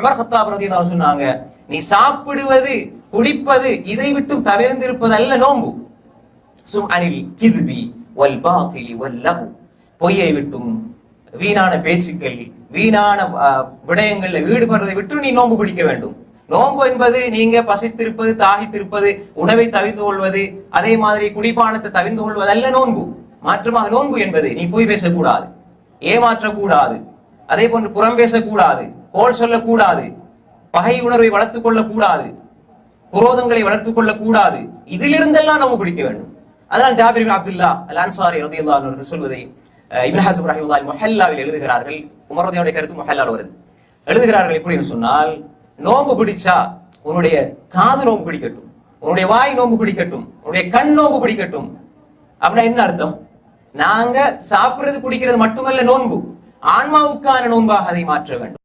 Umar Khattab ரலியல்லாஹு சொன்னாங்க, நீ சாப்பிடுவது குடிப்பது இதை விட்டு தவிர்ந்திருப்பது அல்ல நோன்பு. சும்அனில் கித்பி வல் பாத்திலி வல் லஹு, பொய்யை விட்டும் வீணான பேச்சுக்கள் வீணான விடயங்கள்ல ஈடுபடுறதை விட்டு நீ நோன்பு பிடிக்க வேண்டும். நோன்பு என்பது நீங்க பசித்திருப்பது தாகித்திருப்பது உணவை தவிர்த்து கொள்வது அதே மாதிரி குடிபானத்தை தவிர்த்து கொள்வது அல்ல நோன்பு. மாற்றமாக நோன்பு என்பது நீ பொய் பேசக்கூடாது, ஏமாற்றக்கூடாது, அதே போன்று புறம் பேசக்கூடாது, கோல் சொல்லக்கூடாது, பகை உணர்வை வளர்த்துக் கொள்ளக்கூடாது, குரோதங்களை வளர்த்துக் கொள்ளக்கூடாது. இதிலிருந்தெல்லாம் நோன்பு பிடிக்க வேண்டும். அதனால் ஜாபிர் இப்னு அப்துல்லா அல் அன்சாரி ரலியல்லாஹு அன்ஹு சொல்வதை இப்னு ஹஸம் ரஹிமஹுல்லாஹ் முஹல்லாவில் எழுதுகிறார்கள். உமர் ரலியல்லாஹு கருத்து முஹல்லால வருது. எழுதுகிறார்கள் எப்படின்னு சொன்னால், நோன்பு பிடிச்சா உன்னுடைய காது நோன்பு பிடிக்கட்டும், உன்னுடைய வாய் நோன்பு பிடிக்கட்டும், உன்னுடைய கண் நோன்பு பிடிக்கட்டும். அப்படின்னா என்ன அர்த்தம்? நாங்க சாப்பிடுறது குடிக்கிறது மட்டுமல்ல நோன்பு, ஆன்மாவுக்கான நோன்பாக அதை மாற்ற வேண்டும்.